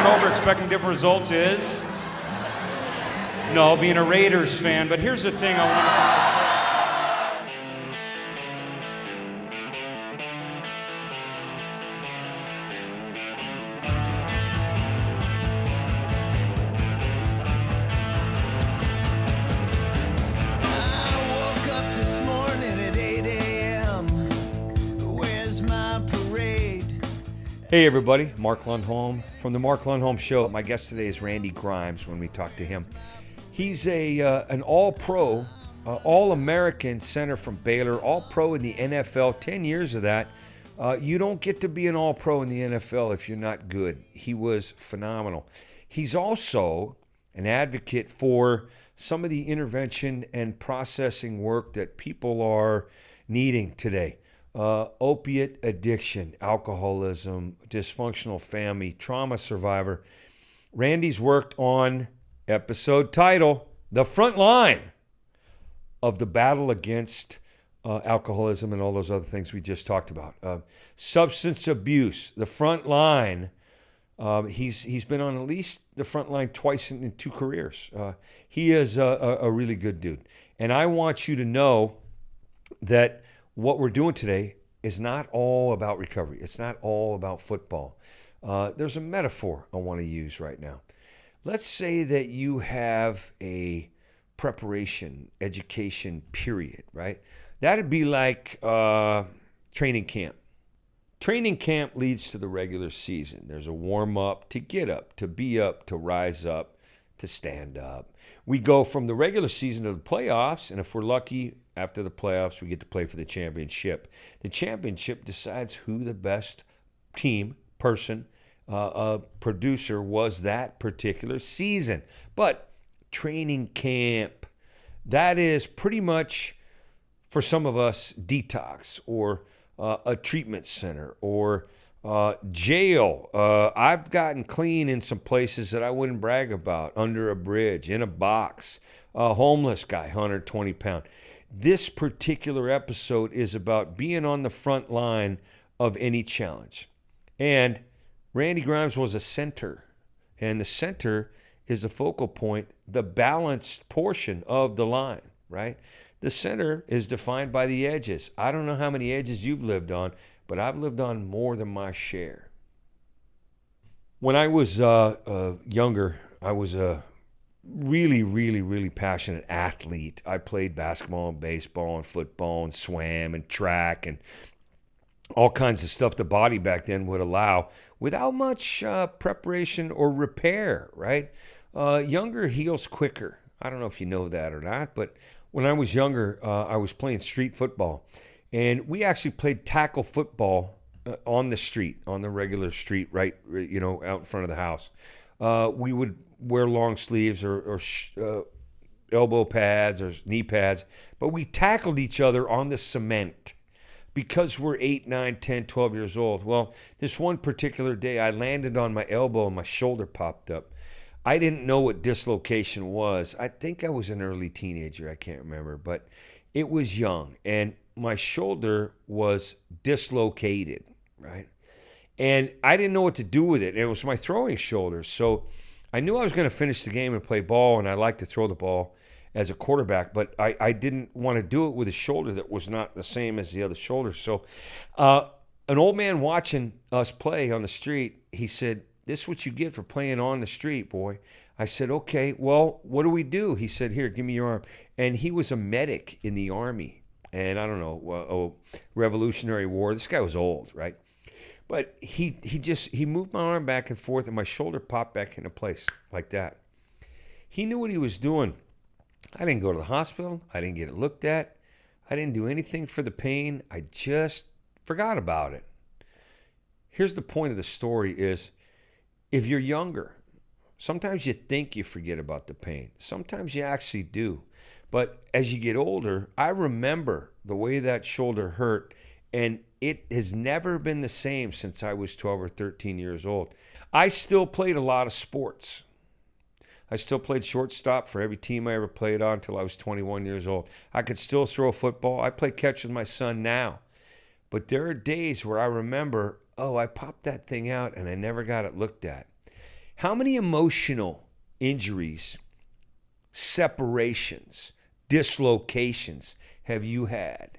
over expecting different results is? No, being a Raiders fan. But here's the thing I want to... Hey everybody, Mark Lundholm from the Mark Lundholm Show. My guest today is Randy Grimes when we talk to him. He's an all-pro, all-American center from Baylor, all-pro in the NFL, 10 years of that. You don't get to be an all-pro in the NFL if you're not good. He was phenomenal. He's also an advocate for some of the intervention and processing work that people are needing today. Opiate addiction, alcoholism, dysfunctional family, trauma survivor. Randy's worked on episode title, The Front Line of the Battle Against Alcoholism and all those other things we just talked about. Substance abuse, the front line. He's been on at least the front line twice in 2 careers. He is a really good dude. And I want you to know that what we're doing today is not all about recovery. It's not all about football. There's a metaphor I want to use right now. Let's say that you have a preparation, education period, right? That'd be like training camp. Training camp leads to the regular season. There's a warm-up to get up, to be up, to rise up, to stand up. We go from the regular season to the playoffs, and if we're lucky, after the playoffs, we get to play for the championship. The championship decides who the best team, person, producer was that particular season. But training camp, that is pretty much, for some of us, detox or a treatment center or jail. I've gotten clean in some places that I wouldn't brag about, under a bridge, in a box, a homeless guy, 120 pound. This particular episode is about being on the front line of any challenge. And Randy Grimes was a center. And the center is the focal point, the balanced portion of the line, right? The center is defined by the edges. I don't know how many edges you've lived on, but I've lived on more than my share. When I was younger, I was a really passionate athlete. I played basketball and baseball and football and swam and track and all kinds of stuff the body back then would allow without much preparation or repair, right? Younger heals quicker. I don't know if you know that or not, but when I was younger, I was playing street football. And we actually played tackle football on the street, on the regular street, right, out in front of the house. We would wear long sleeves or elbow pads or knee pads, but we tackled each other on the cement because we're 8, 9, 10, 12 years old. Well, this one particular day, I landed on my elbow and my shoulder popped up. I didn't know what dislocation was. I think I was an early teenager. I can't remember, but it was young, and my shoulder was dislocated, right? And I didn't know what to do with it. It was my throwing shoulder. So I knew I was going to finish the game and play ball, and I like to throw the ball as a quarterback, but I didn't want to do it with a shoulder that was not the same as the other shoulder. So an old man watching us play on the street, he said, "This is what you get for playing on the street, boy." I said, "Okay, well, what do we do?" He said, "Here, give me your arm." And he was a medic in the Army. And I don't know, Revolutionary War. This guy was old, right? But he moved my arm back and forth, and my shoulder popped back into place like that. He knew what he was doing. I didn't go to the hospital. I didn't get it looked at. I didn't do anything for the pain. I just forgot about it. Here's the point of the story is, if you're younger, sometimes you think you forget about the pain. Sometimes you actually do. But as you get older, I remember the way that shoulder hurt, and it has never been the same since I was 12 or 13 years old. I still played a lot of sports. I still played shortstop for every team I ever played on until I was 21 years old. I could still throw a football. I play catch with my son now. But there are days where I remember, I popped that thing out and I never got it looked at. How many emotional injuries, separations, dislocations have you had?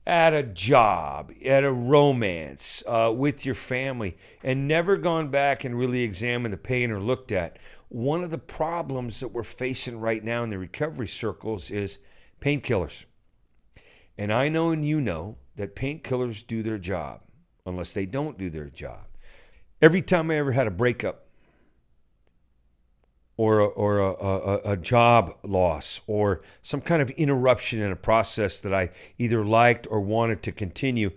At a job, at a romance, with your family, and never gone back and really examined the pain or looked at. One of the problems that we're facing right now in the recovery circles is painkillers. And I know and you know that painkillers do their job, unless they don't do their job. Every time I ever had a breakup, or a job loss, or some kind of interruption in a process that I either liked or wanted to continue,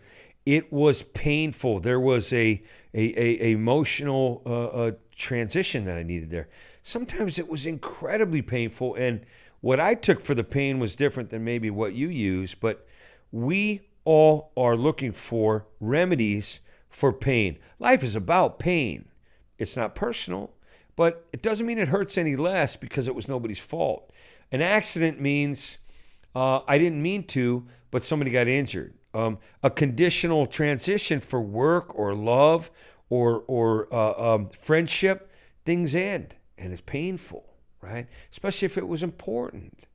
it was painful. There was a emotional transition that I needed there. Sometimes it was incredibly painful, and what I took for the pain was different than maybe what you use, but we all are looking for remedies for pain. Life is about pain. It's not personal. But it doesn't mean it hurts any less because it was nobody's fault. An accident means I didn't mean to, but somebody got injured. A conditional transition for work or love or friendship, things end, and it's painful, right? Especially if it was important.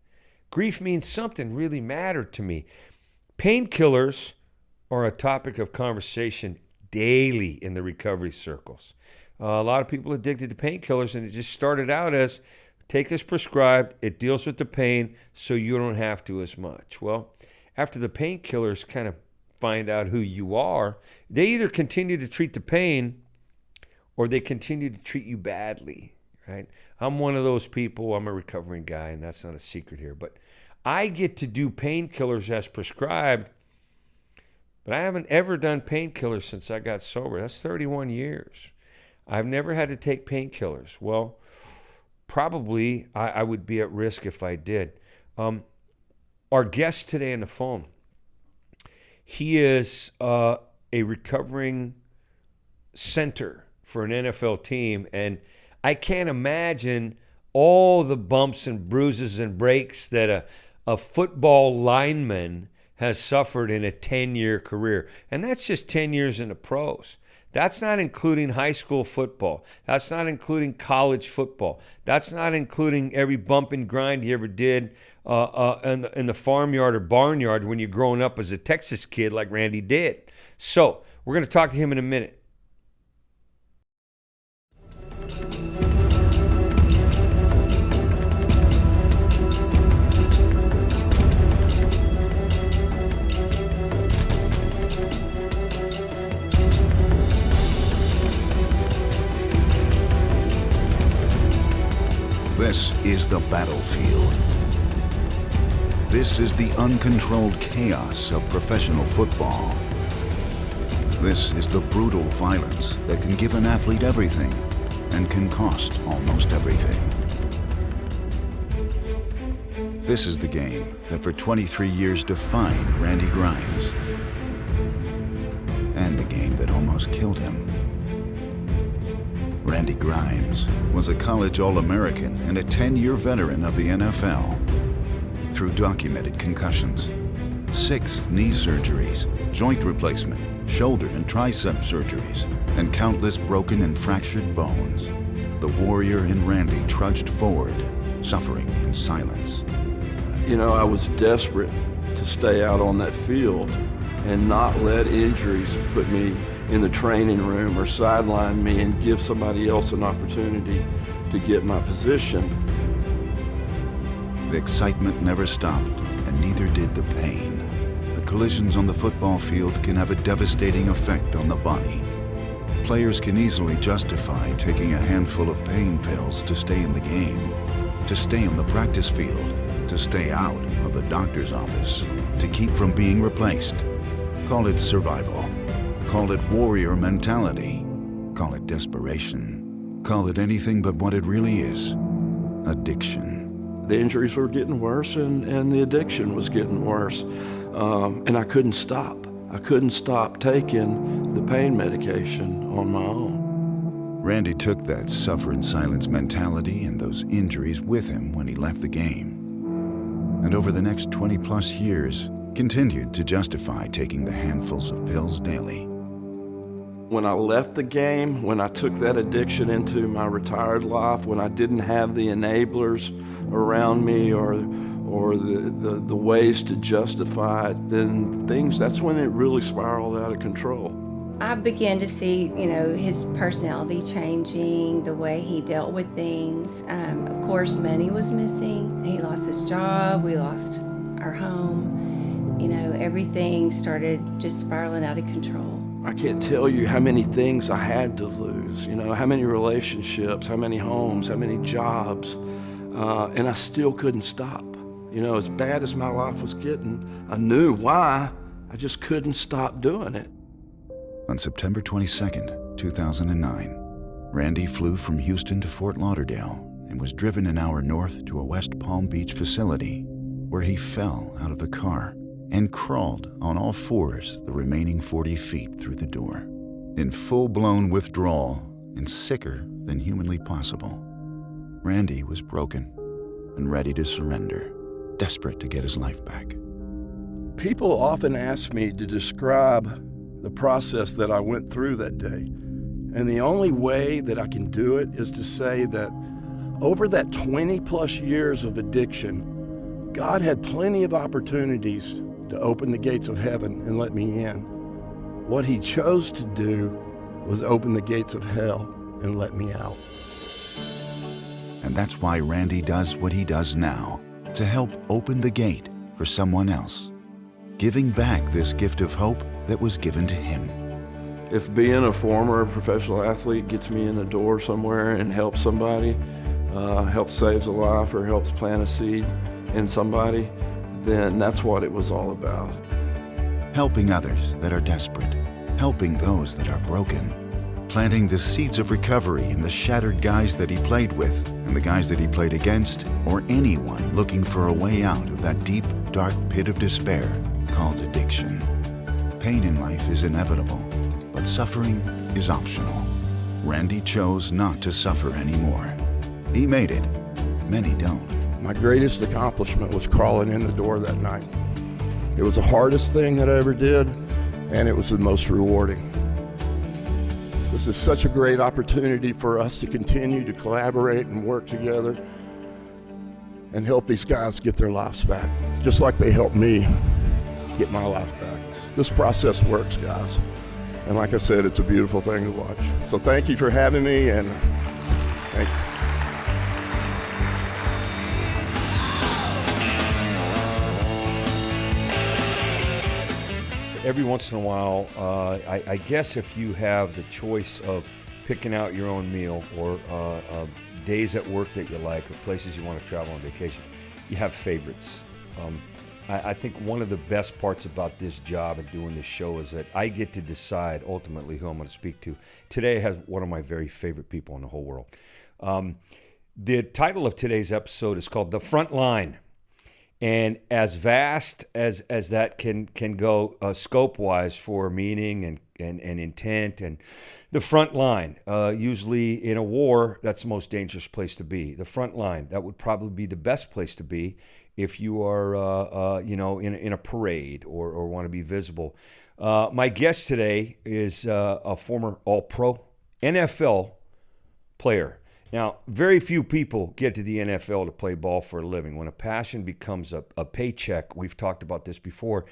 Grief means something really mattered to me. Painkillers are a topic of conversation daily in the recovery circles. A lot of people addicted to painkillers, and it just started out as take as prescribed. It deals with the pain, so you don't have to as much. Well, after the painkillers kind of find out who you are, they either continue to treat the pain or they continue to treat you badly, right? I'm one of those people. I'm a recovering guy, and that's not a secret here. But I get to do painkillers as prescribed, but I haven't ever done painkillers since I got sober. That's 31 years. I've never had to take painkillers. Well, probably I would be at risk if I did. Our guest today on the phone, he is a recovering center for an NFL team, and I can't imagine all the bumps and bruises and breaks that a football lineman has suffered in a 10-year career. And that's just 10 years in the pros. That's not including high school football. That's not including college football. That's not including every bump and grind you ever did in the farmyard or barnyard when you're growing up as a Texas kid like Randy did. So we're going to talk to him in a minute. This is the battlefield. This is the uncontrolled chaos of professional football. This is the brutal violence that can give an athlete everything and can cost almost everything. This is the game that for 23 years defined Randy Grimes, and the game that almost killed him. Randy Grimes was a college All-American and a 10-year veteran of the NFL. Through documented concussions, 6 knee surgeries, joint replacement, shoulder and tricep surgeries, and countless broken and fractured bones, the warrior in Randy trudged forward, suffering in silence. You know, I was desperate to stay out on that field and not let injuries put me in the training room or sideline me and give somebody else an opportunity to get my position. The excitement never stopped, and neither did the pain. The collisions on the football field can have a devastating effect on the body. Players can easily justify taking a handful of pain pills to stay in the game, to stay on the practice field, to stay out of the doctor's office, to keep from being replaced. Call it survival. Call it warrior mentality. Call it desperation. Call it anything but what it really is: addiction. The injuries were getting worse and the addiction was getting worse. And I couldn't stop. I couldn't stop taking the pain medication on my own. Randy took that suffer in silence mentality and those injuries with him when he left the game. And over the next 20+ years, continued to justify taking the handfuls of pills daily. When I left the game, when I took that addiction into my retired life, when I didn't have the enablers around me or the ways to justify it, then that's when it really spiraled out of control. I began to see, his personality changing, the way he dealt with things. Of course, money was missing. He lost his job. We lost our home. Everything started just spiraling out of control. I can't tell you how many things I had to lose, how many relationships, how many homes, how many jobs, and I still couldn't stop. As bad as my life was getting, I knew why. I just couldn't stop doing it. On September 22nd, 2009, Randy flew from Houston to Fort Lauderdale and was driven an hour north to a West Palm Beach facility where he fell out of the car and crawled on all fours the remaining 40 feet through the door. In full-blown withdrawal and sicker than humanly possible, Randy was broken and ready to surrender, desperate to get his life back. People often ask me to describe the process that I went through that day. And the only way that I can do it is to say that over that 20 plus years of addiction, God had plenty of opportunities to open the gates of heaven and let me in. What he chose to do was open the gates of hell and let me out. And that's why Randy does what he does now, to help open the gate for someone else, giving back this gift of hope that was given to him. If being a former professional athlete gets me in the door somewhere and helps somebody, helps saves a life or helps plant a seed in somebody, then that's what it was all about. Helping others that are desperate, helping those that are broken, planting the seeds of recovery in the shattered guys that he played with and the guys that he played against, or anyone looking for a way out of that deep, dark pit of despair called addiction. Pain in life is inevitable, but suffering is optional. Randy chose not to suffer anymore. He made it. Many don't. My greatest accomplishment was crawling in the door that night. It was the hardest thing that I ever did, and it was the most rewarding. This is such a great opportunity for us to continue to collaborate and work together and help these guys get their lives back, just like they helped me get my life back. This process works, guys. And like I said, it's a beautiful thing to watch. So thank you for having me, and thank you. Every once in a while, I guess if you have the choice of picking out your own meal or days at work that you like or places you want to travel on vacation, you have favorites. I think one of the best parts about this job and doing this show is that I get to decide ultimately who I'm going to speak to. Today I have one of my very favorite people in the whole world. The title of today's episode is called The Front Line. And as vast as that can go scope-wise for meaning and intent, and the front line, usually in a war, that's the most dangerous place to be. The front line, that would probably be the best place to be if you are, in a parade or want to be visible. My guest today is a former All-Pro NFL player. Now, very few people get to the NFL to play ball for a living. When a passion becomes a paycheck, we've talked about this before,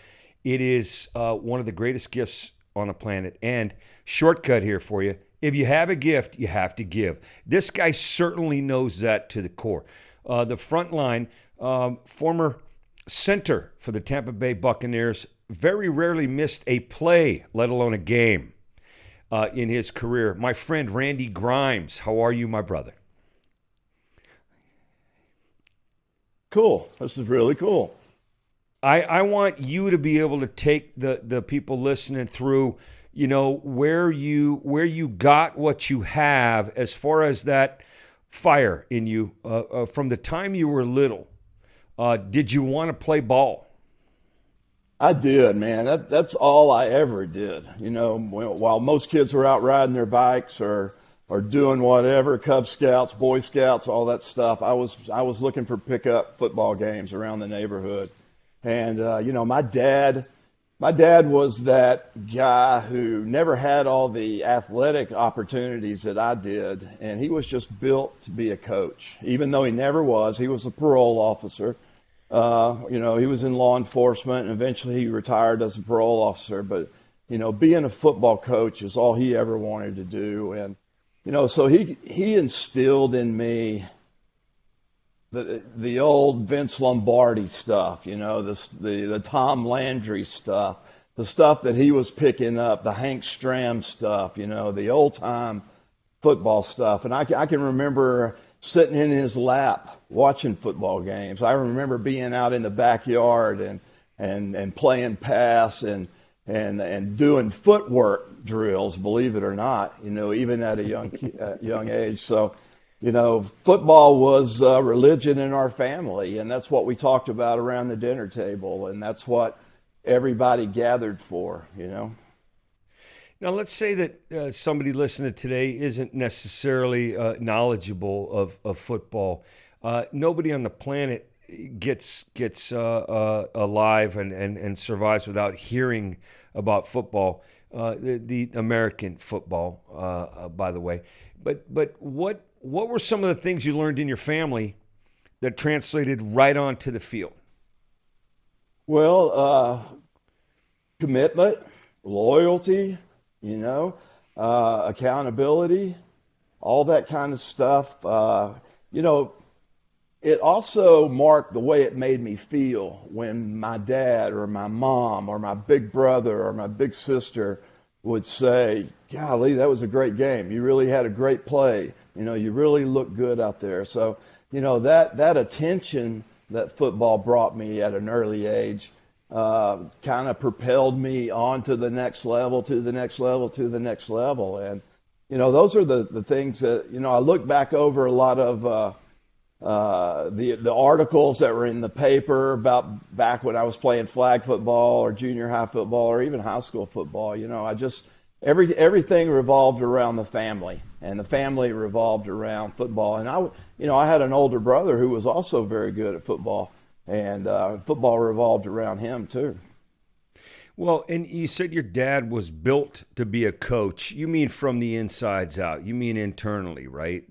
it is one of the greatest gifts on the planet. And shortcut here for you, if you have a gift, you have to give. This guy certainly knows that to the core. The front line, former center for the Tampa Bay Buccaneers, very rarely missed a play, let alone a game. In his career. My friend Randy Grimes, how are you, my brother? Cool. This is really cool. I want you to be able to take the people listening through, where you got what you have as far as that fire in you from the time you were little. Did you want to play ball? I did, man. That's all I ever did. While most kids were out riding their bikes or doing whatever, Cub Scouts, Boy Scouts, all that stuff, I was looking for pickup football games around the neighborhood. And my dad My dad was that guy who never had all the athletic opportunities that I did, and he was just built to be a coach. Even though he never was, he was a parole officer. He was in law enforcement, and eventually he retired as a parole officer. But, being a football coach is all he ever wanted to do. And, so he instilled in me the old Vince Lombardi stuff, the Tom Landry stuff, the stuff that he was picking up, the Hank Stram stuff, the old time football stuff. And I can remember sitting in his lap watching football games. I remember being out in the backyard and playing pass and doing footwork drills, believe it or not, even at a young age. So, football was religion in our family, and that's what we talked about around the dinner table, and that's what everybody gathered for, Now, let's say that somebody listening today isn't necessarily knowledgeable of football. Nobody on the planet gets alive and survives without hearing about football, the American football, by the way. But what were some of the things you learned in your family that translated right onto the field? Well, commitment, loyalty, accountability, all that kind of stuff. It also marked the way it made me feel when my dad or my mom or my big brother or my big sister would say, golly, that was a great game. You really had a great play. You really looked good out there. So, that attention that football brought me at an early age kind of propelled me on to the next level, to the next level, to the next level. And, those are the things that, I look back over a lot of the articles that were in the paper about back when I was playing flag football or junior high football or even high school football. Everything revolved around the family, and the family revolved around football. And I had an older brother who was also very good at football, and football revolved around him too. Well, and you said your dad was built to be a coach. You mean from the insides out? You mean internally, right?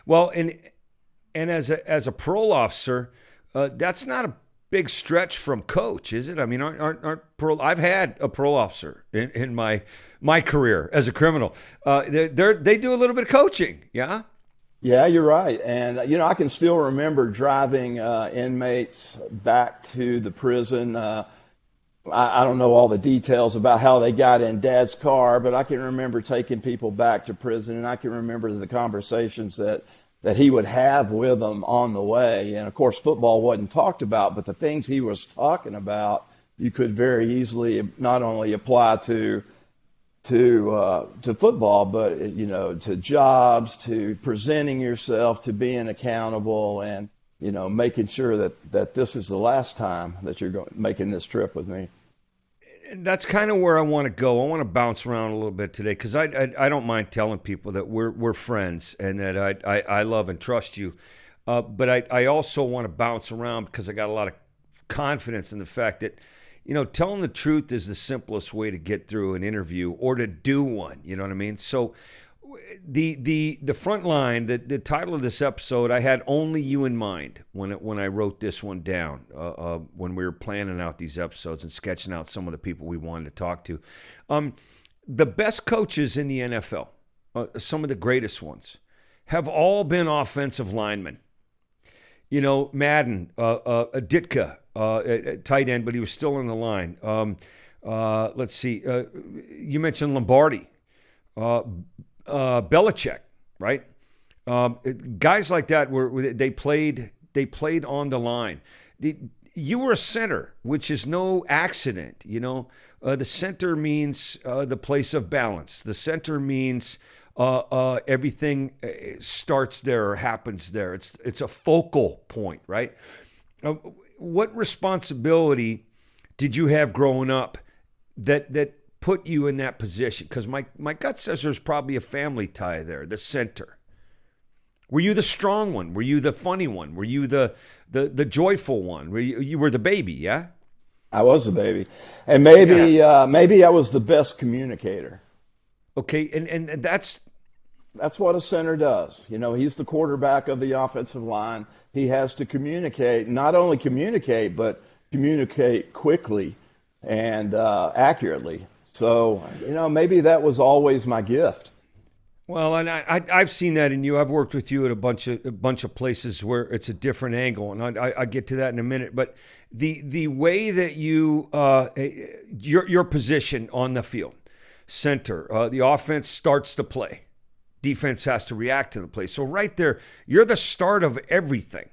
And as a parole officer, that's not a big stretch from coach, is it? I mean, aren't parole? I've had a parole officer in my career as a criminal. They do a little bit of coaching, yeah. Yeah, you're right. And I can still remember driving inmates back to the prison. I don't know all the details about how they got in Dad's car, but I can remember taking people back to prison, and I can remember the conversations that he would have with them on the way. And of course, football wasn't talked about, but the things he was talking about, you could very easily not only apply to football, but to jobs, to presenting yourself, to being accountable, and making sure that this is the last time that you're making this trip with me. And that's kind of where I want to go. I want to bounce around a little bit today because I don't mind telling people that we're friends and that I love and trust you. But I also want to bounce around because I got a lot of confidence in the fact that, telling the truth is the simplest way to get through an interview or to do one. You know what I mean? So the front line, the title of this episode, I had only you in mind when I wrote this one down, when we were planning out these episodes and sketching out some of the people we wanted to talk to. The best coaches in the NFL, some of the greatest ones, have all been offensive linemen. Madden, Ditka, tight end, but he was still on the line. Let's see. You mentioned Lombardi. Belichick, right? Guys like that they played on the line. You were a center, which is no accident. The center means the place of balance. The center means everything starts there or happens there. It's a focal point, right? What responsibility did you have growing up that put you in that position? Because my gut says there's probably a family tie there, the center. Were you the strong one? Were you the funny one? Were you the joyful one? You were the baby, yeah? I was a baby, and maybe I was the best communicator. Okay, and That's what a center does. He's the quarterback of the offensive line. He has to communicate, not only communicate, but communicate quickly and accurately. So, maybe that was always my gift. well, and I've seen that in you. I've worked with you at a bunch of places where it's a different angle, and I get to that in a minute. But the way that your position on the field, center, the offense starts to play. Defense has to react to the play. So right there, you're the start of everything.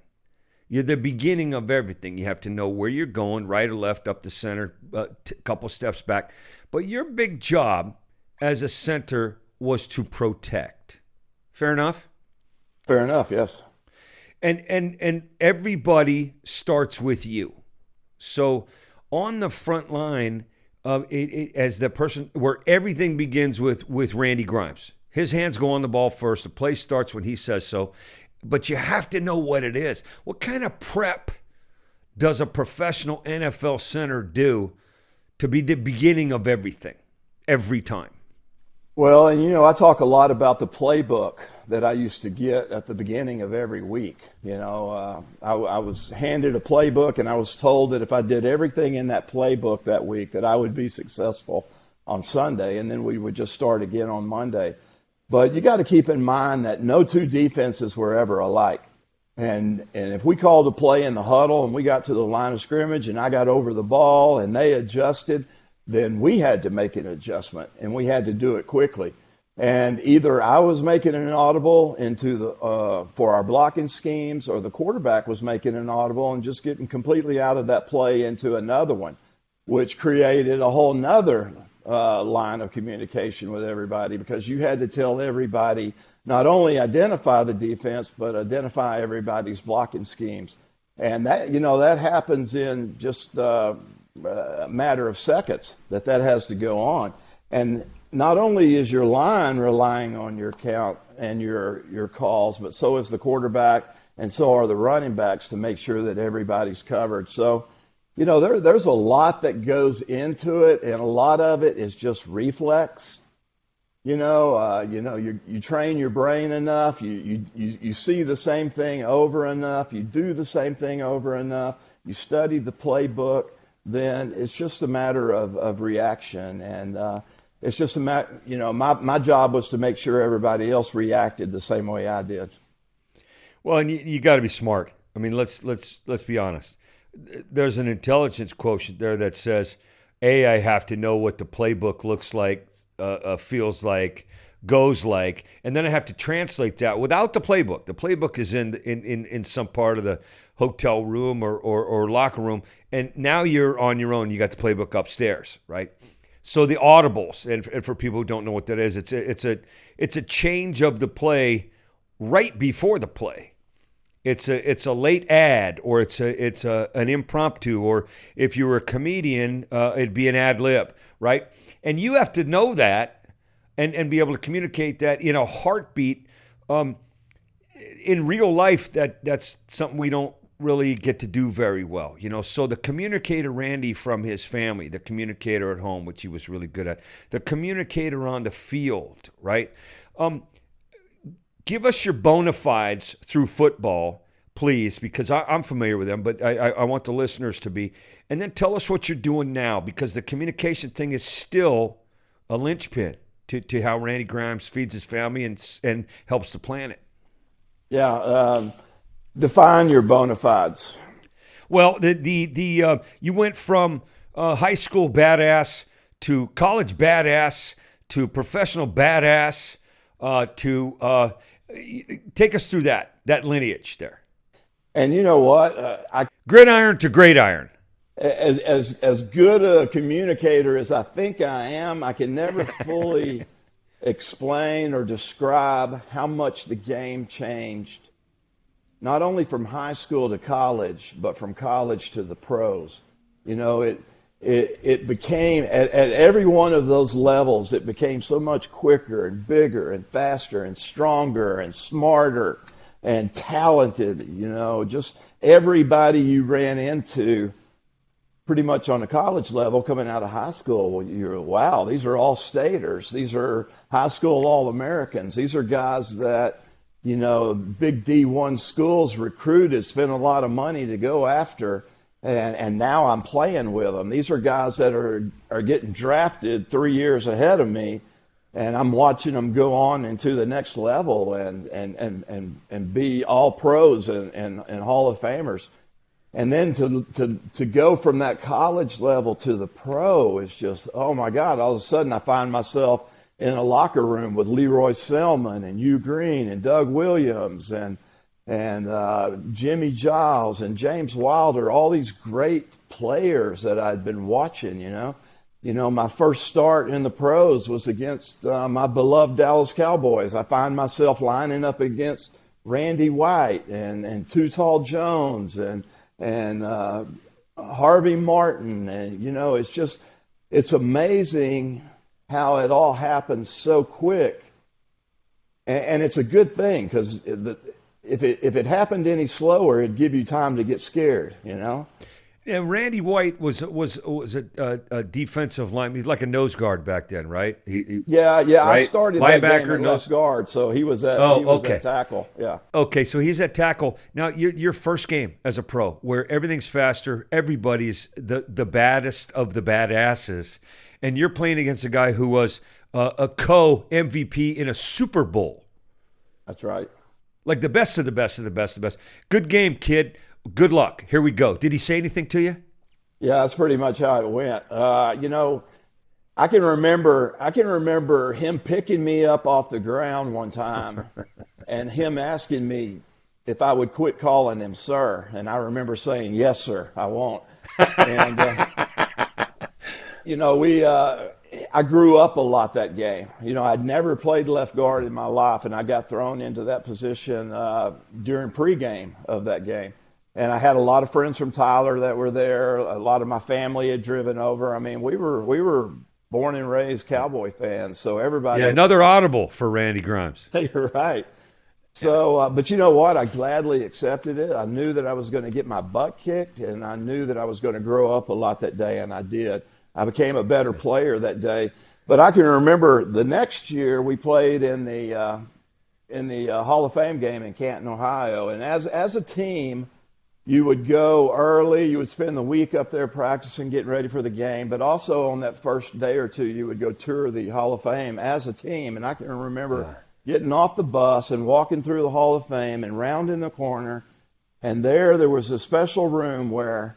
You're the beginning of everything. You have to know where you're going, right or left, up the center, a couple steps back. But your big job as a center was to protect. Fair enough? Fair enough, yes. And everybody starts with you. So on the front line, as the person where everything begins with Randy Grimes. His hands go on the ball first. The play starts when he says so. But you have to know what it is. What kind of prep does a professional NFL center do to be the beginning of everything, every time? Well, and I talk a lot about the playbook that I used to get at the beginning of every week. I was handed a playbook, and I was told that if I did everything in that playbook that week, that I would be successful on Sunday, and then we would just start again on Monday. But you got to keep in mind that no two defenses were ever alike. And if we called a play in the huddle and we got to the line of scrimmage and I got over the ball and they adjusted, then we had to make an adjustment, and we had to do it quickly. And either I was making an audible for our blocking schemes, or the quarterback was making an audible and just getting completely out of that play into another one, which created a whole nother line of communication with everybody, because you had to tell everybody not only identify the defense, but identify everybody's blocking schemes. And that happens in just a matter of seconds that has to go on. And not only is your line relying on your count and your calls, but so is the quarterback, and so are the running backs, to make sure that everybody's covered. So there's a lot that goes into it, and a lot of it is just reflex. You train your brain enough, you see the same thing over enough, you do the same thing over enough, you study the playbook, then it's just a matter of reaction. And it's just a matter, my job was to make sure everybody else reacted the same way I did. Well, and you got to be smart. I mean, let's be honest. There's an intelligence quotient there that says, I have to know what the playbook looks like, feels like, goes like, and then I have to translate that without the playbook. The playbook is in some part of the hotel room or locker room, and now you're on your own. You got the playbook upstairs, right? So the audibles, and for people who don't know what that is, it's a change of the play right before the play. It's a late ad, or it's an impromptu, or if you were a comedian, it'd be an ad lib, right? And you have to know that and be able to communicate that in a heartbeat. In real life, that's something we don't really get to do very well, So the communicator Randy from his family, the communicator at home, which he was really good at, the communicator on the field, right? Give us your bona fides through football, please, because I'm familiar with them, but I want the listeners to be. And then tell us what you're doing now, because the communication thing is still a linchpin to how Randy Grimes feeds his family and helps the planet. Yeah, define your bona fides. Well, you went from high school badass to college badass to professional badass to take us through that lineage there. And you know what? Gridiron to great iron. As good a communicator as I think I am, I can never fully explain or describe how much the game changed, not only from high school to college, but from college to the pros. It became, at every one of those levels, it became so much quicker and bigger and faster and stronger and smarter and talented. Just everybody you ran into pretty much on the college level coming out of high school, well, wow, these are all staters. These are high school All-Americans. These are guys that, big D1 schools recruited, spent a lot of money to go after, and now I'm playing with them. These are guys that are getting drafted 3 years ahead of me, and I'm watching them go on into the next level and be all pros and Hall of Famers. And then to go from that college level to the pro is just, oh my God, all of a sudden I find myself in a locker room with Leroy Selman and Hugh Green and Doug Williams and Jimmy Giles and James Wilder, all these great players that I'd been watching, my first start in the pros was against my beloved Dallas Cowboys. I find myself lining up against Randy White and Too Tall Jones and Harvey Martin. And, it's amazing how it all happens so quick. And it's a good thing, because if it happened any slower, it'd give you time to get scared, Yeah, Randy White was a defensive lineman. He's like a nose guard back then, right? Yeah. Right? I started that game linebacker, at left guard, so he was at at tackle. Yeah. Okay, so he's at tackle. Now, your first game as a pro, where everything's faster, everybody's the baddest of the badasses, and you're playing against a guy who was a co-MVP in a Super Bowl. That's right. Like the best of the best of the best of the best. Good game, kid. Good luck. Here we go. Did he say anything to you? Yeah, that's pretty much how it went. I can remember him picking me up off the ground one time and him asking me if I would quit calling him sir. And I remember saying, yes, sir, I won't. And, I grew up a lot that game. I'd never played left guard in my life, and I got thrown into that position during pregame of that game. And I had a lot of friends from Tyler that were there. A lot of my family had driven over. I mean, we were born and raised Cowboy fans, so everybody. Yeah, another audible for Randy Grimes. You're right. So, but you know what? I gladly accepted it. I knew that I was going to get my butt kicked, and I knew that I was going to grow up a lot that day, and I did. I became a better player that day. But I can remember the next year we played in the Hall of Fame game in Canton, Ohio, and as a team, you would go early. You would spend the week up there practicing, getting ready for the game. But also on that first day or two, you would go tour the Hall of Fame as a team. And I can remember getting off the bus and walking through the Hall of Fame and rounding the corner. And there was a special room where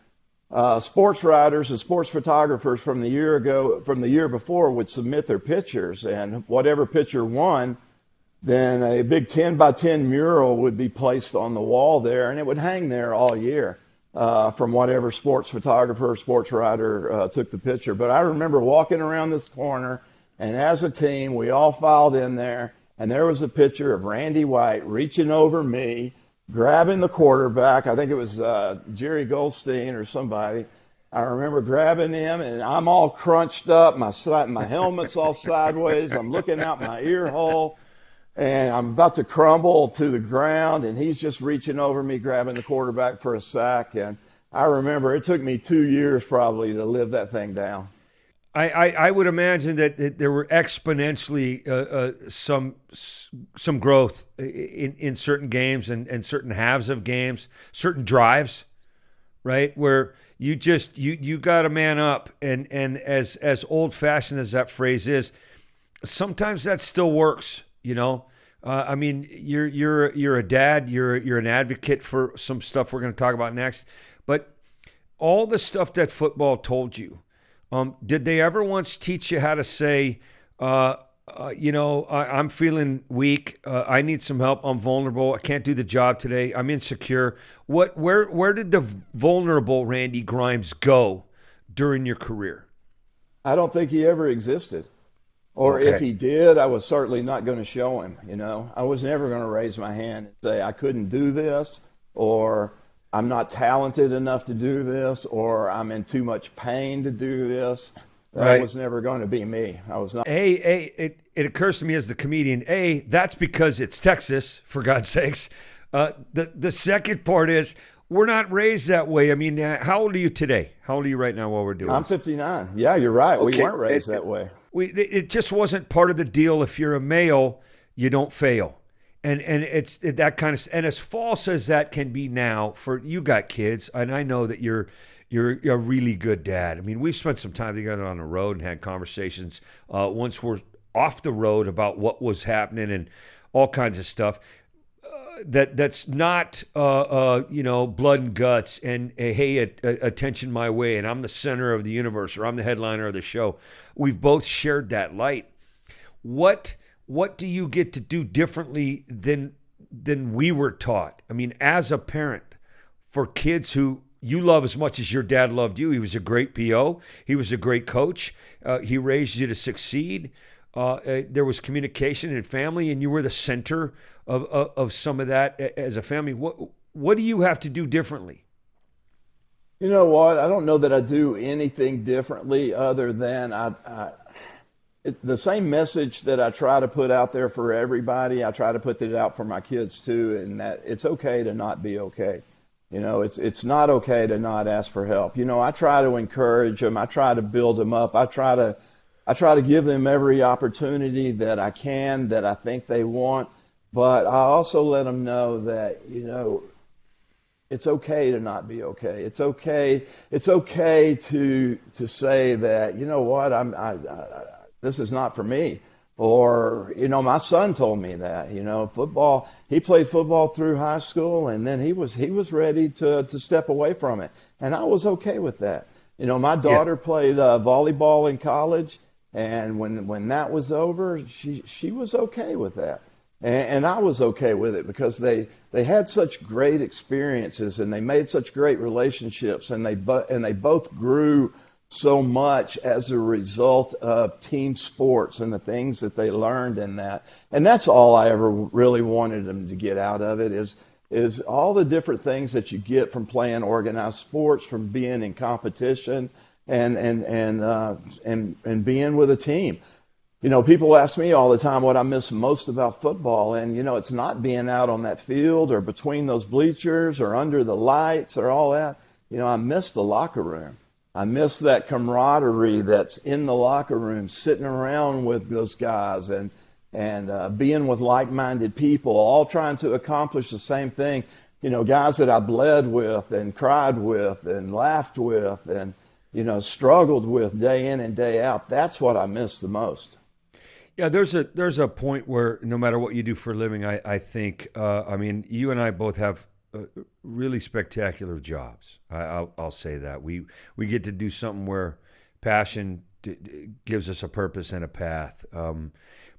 sports writers and sports photographers from the year before would submit their pictures. And whatever picture won, then a big 10 by 10 mural would be placed on the wall there, and it would hang there all year from whatever sports photographer or sports writer took the picture. But I remember walking around this corner, and as a team, we all filed in there, and there was a picture of Randy White reaching over me, grabbing the quarterback. I think it was Jerry Goldstein or somebody. I remember grabbing him, and I'm all crunched up. My helmet's all sideways. I'm looking out my ear hole. And I'm about to crumble to the ground, and he's just reaching over me, grabbing the quarterback for a sack. And I remember it took me 2 years probably to live that thing down. I would imagine that there were exponentially some growth in certain games and certain halves of games, certain drives, right? Where you got to man up, and as old-fashioned as that phrase is, sometimes that still works. I mean, you're a dad, you're an advocate for some stuff we're going to talk about next, but all the stuff that football told you, did they ever once teach you how to say, I'm feeling weak, I need some help, I'm vulnerable, I can't do the job today, I'm insecure? Where did the vulnerable Randy Grimes go during your career? I don't think he ever existed. Or if he did, I was certainly not going to show him, I was never going to raise my hand and say I couldn't do this, or I'm not talented enough to do this, or I'm in too much pain to do this. That was never going to be me. I was not. It occurs to me as the comedian, that's because it's Texas, for God's sakes. The second part is, we're not raised that way. I mean, how old are you today? How old are you right now while we're doing I'm this? 59. Yeah, you're right. Okay. We weren't raised that way. It just wasn't part of the deal. If you're a male, you don't fail. And it's that kind of, and as false as that can be now, for you got kids, and I know that you're a really good dad. I mean, we've spent some time together on the road and had conversations once we're off the road about what was happening and all kinds of stuff. That's not blood and guts and hey, attention my way, and I'm the center of the universe, or I'm the headliner of the show. We've both shared that light. What do you get to do differently than we were taught? I mean, as a parent, for kids who you love as much as your dad loved you. He was a great PO. He was a great coach. He raised you to succeed. There was communication and family, and you were the center of some of that as a family. What do you have to do differently? You know what? I don't know that I do anything differently other than the same message that I try to put out there for everybody. I try to put it out for my kids too, and that it's okay to not be okay. You know, it's not okay to not ask for help. You know, I try to encourage them. I try to build them up. I try to give them every opportunity that I can, that I think they want. But I also let them know that, you know, it's okay to not be okay. It's okay. It's okay to say that, you know what, this is not for me. Or, you know, my son told me that, you know, football, he played football through high school, and then he was ready to step away from it. And I was okay with that. You know, my daughter played volleyball in college, and when that was over, she was okay with that. And I was okay with it because they had such great experiences, and they made such great relationships, and they both grew so much as a result of team sports and the things that they learned in that. And that's all I ever really wanted them to get out of it is all the different things that you get from playing organized sports, from being in competition and being with a team. You know, people ask me all the time what I miss most about football, and, you know, it's not being out on that field or between those bleachers or under the lights or all that. You know, I miss the locker room. I miss that camaraderie that's in the locker room, sitting around with those guys and being with like-minded people, all trying to accomplish the same thing. You know, guys that I bled with and cried with and laughed with and, you know, struggled with day in and day out. That's what I miss the most. Yeah, there's a point where no matter what you do for a living, I think, I mean, you and I both have really spectacular jobs. I'll say that. We get to do something where passion gives us a purpose and a path.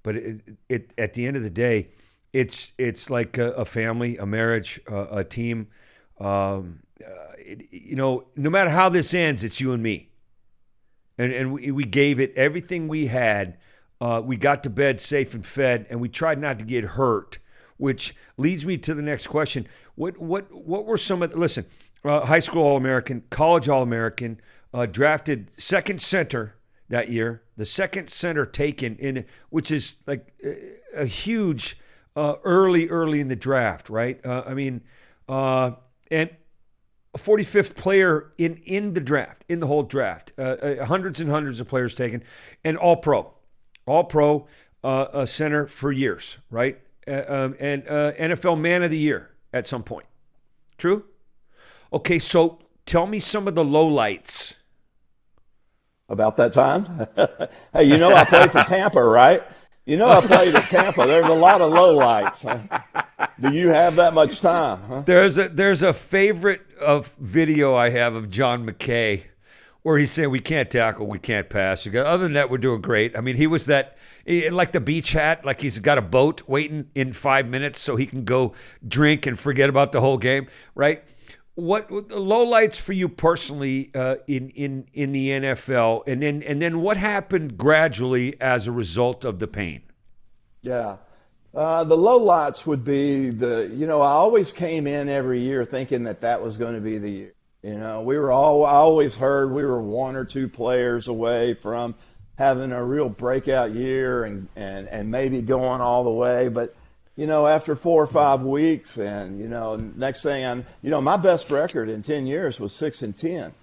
But it at the end of the day, it's like a family, a marriage, a team. You know, no matter how this ends, it's you and me. And we gave it everything we had. We got to bed safe and fed, and we tried not to get hurt, which leads me to the next question. What were some of the, listen, high school All-American, college All-American, drafted second center that year, the second center taken in, which is like a huge early in the draft, right? And a 45th player in the draft, in the whole draft, hundreds and hundreds of players taken, and all-pro center for years, right? And NFL Man of the Year at some point. True? Okay, so tell me some of the lowlights. About that time? Hey, you know I played for Tampa, right? You know I played at Tampa. There's a lot of lowlights. Do you have that much time? Huh? There's a favorite of video I have of John McKay where he's saying we can't tackle, we can't pass. Other than that, we're doing great. I mean, he was that, like the beach hat, like he's got a boat waiting in 5 minutes so he can go drink and forget about the whole game, right? What lowlights for you personally in the NFL, and then what happened gradually as a result of the pain? Yeah. The lowlights would be I always came in every year thinking that was going to be the year. You know, I always heard we were one or two players away from having a real breakout year and maybe going all the way. But, after 4 or 5 weeks, and next thing my best record in 10 years was 6-10.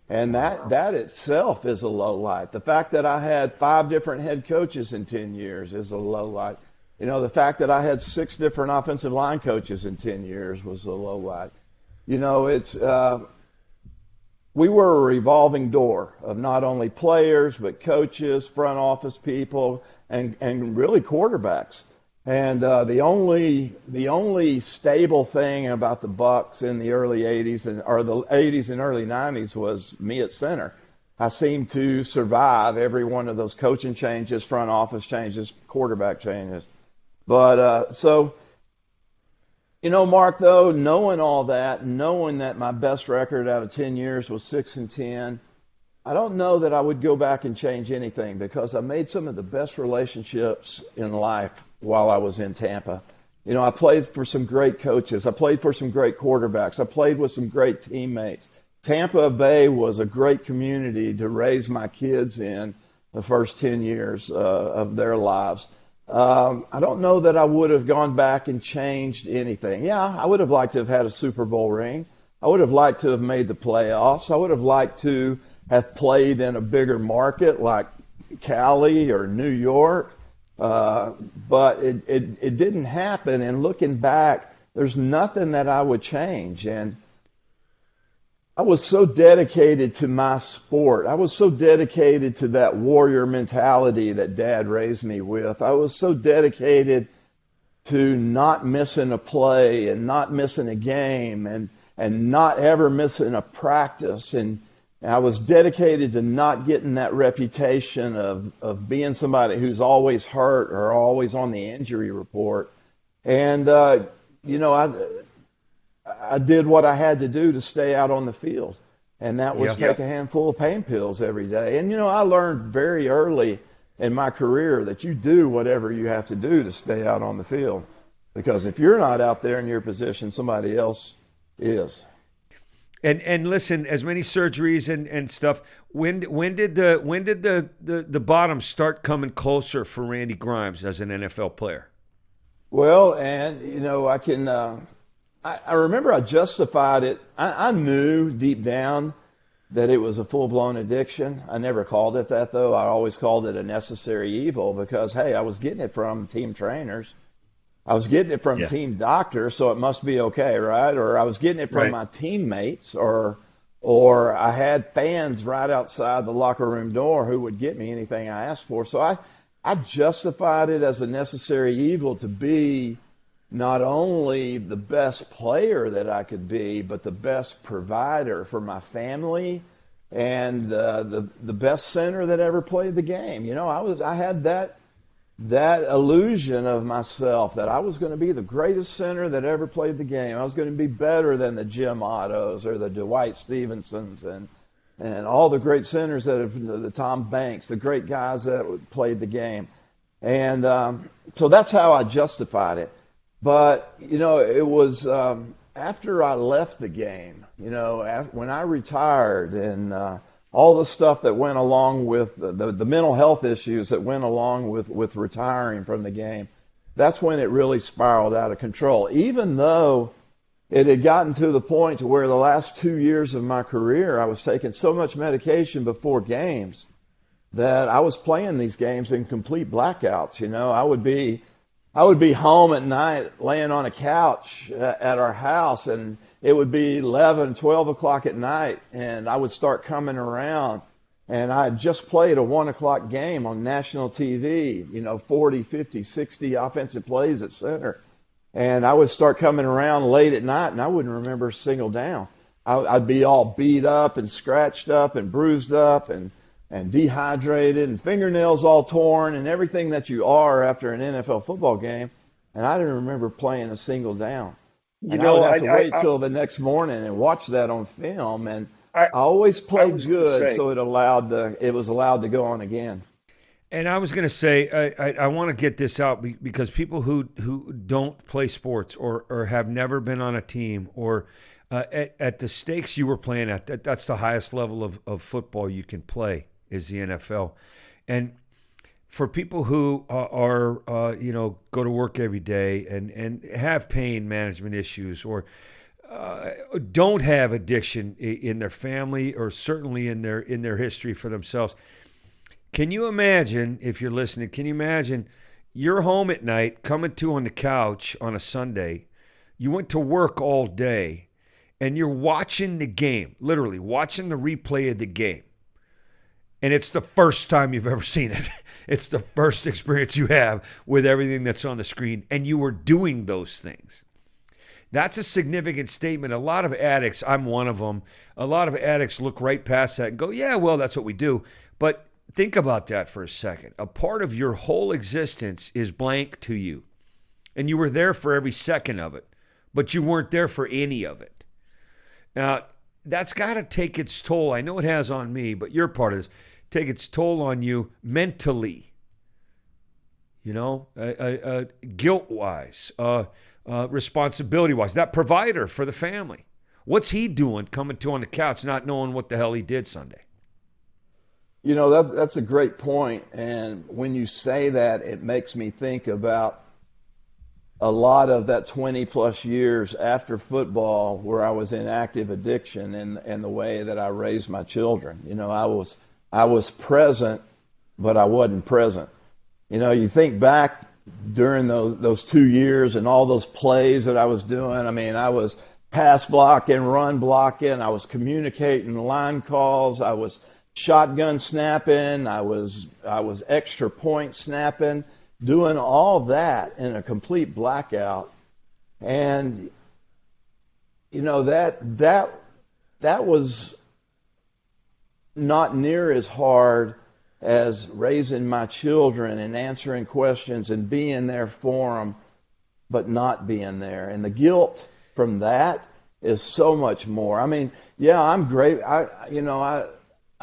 And that itself is a low light. The fact that I had 5 different head coaches in 10 years is a low light. The fact that I had 6 different offensive line coaches in 10 years was a low light. We were a revolving door of not only players, but coaches, front office people, and really quarterbacks. And the only stable thing about the Bucs in the early 80s or the 80s and early 90s was me at center. I seemed to survive every one of those coaching changes, front office changes, quarterback changes. But Mark, though, knowing all that, knowing that my best record out of 10 years was 6-10, I don't know that I would go back and change anything, because I made some of the best relationships in life while I was in Tampa. I played for some great coaches. I played for some great quarterbacks. I played with some great teammates. Tampa Bay was a great community to raise my kids in the first 10 years of their lives. I don't know that I would have gone back and changed anything. Yeah, I would have liked to have had a Super Bowl ring. I would have liked to have made the playoffs. I would have liked to have played in a bigger market like Cali or New York. But it didn't happen. And looking back, there's nothing that I would change. And I was so dedicated to my sport. I was so dedicated to that warrior mentality that Dad raised me with. I was so dedicated to not missing a play and not missing a game and not ever missing a practice. And I was dedicated to not getting that reputation of being somebody who's always hurt or always on the injury report. And, I did what I had to do to stay out on the field. And that was take a handful of pain pills every day. And, I learned very early in my career that you do whatever you have to do to stay out on the field. Because if you're not out there in your position, somebody else is. And listen, as many surgeries and stuff, when did the bottom start coming closer for Randy Grimes as an NFL player? Well, and I can I remember I justified it. I knew deep down that it was a full-blown addiction. I never called it that, though. I always called it a necessary evil because, hey, I was getting it from team trainers. I was getting it from team doctors, so it must be okay, right? Or I was getting it from my teammates, or I had fans right outside the locker room door who would get me anything I asked for. So I justified it as a necessary evil to be not only the best player that I could be, but the best provider for my family and the best center that ever played the game. I had that illusion of myself that I was going to be the greatest center that ever played the game. I was going to be better than the Jim Ottos or the Dwight Stevensons and all the great centers that have, the Tom Banks, the great guys that played the game. And so that's how I justified it. But, it was after I left the game, when I retired and all the stuff that went along with the mental health issues that went along with retiring from the game, that's when it really spiraled out of control. Even though it had gotten to the point to where the last 2 years of my career, I was taking so much medication before games that I was playing these games in complete blackouts. I would be home at night laying on a couch at our house, and it would be 11, 12 o'clock at night, and I would start coming around, and I had just played a 1 o'clock game on national TV, 40, 50, 60 offensive plays at center, and I would start coming around late at night, and I wouldn't remember a single down. I'd be all beat up and scratched up and bruised up and dehydrated and fingernails all torn and everything that you are after an NFL football game. And I didn't remember playing a single down. And I would have to wait till the next morning and watch that on film. And I always played good, so it was allowed to go on again. And I was going to say, I want to get this out because people who don't play sports or have never been on a team or at the stakes you were playing at, that's the highest level of football you can play is the NFL. And for people who go to work every day and have pain management issues, or don't have addiction in their family, or certainly in their history for themselves. Can you imagine, if you're listening, can you imagine you're home at night, coming to on the couch on a Sunday, you went to work all day, and you're watching the game, literally watching the replay of the game. And it's the first time you've ever seen it. It's the first experience you have with everything that's on the screen, and you were doing those things. That's a significant statement. A lot of addicts, I'm one of them, a lot of addicts look right past that and go, yeah, well, that's what we do. But think about that for a second. A part of your whole existence is blank to you, and you were there for every second of it, but you weren't there for any of it. Now, that's got to take its toll. I know it has on me, but you're part of this. Take its toll on you mentally, guilt-wise, responsibility-wise. That provider for the family. What's he doing coming to on the couch not knowing what the hell he did Sunday? That's a great point. And when you say that, it makes me think about a lot of that 20 plus years after football where I was in active addiction, and the way that I raised my children. I was present, but I wasn't present. You think back during those 2 years and all those plays that I was doing. I mean, I was pass blocking, run blocking, I was communicating line calls, I was shotgun snapping, I was extra point snapping, doing all that in a complete blackout. And that was not near as hard as raising my children and answering questions and being there for them, but not being there. And the guilt from that is so much more. I mean, yeah, I'm great. I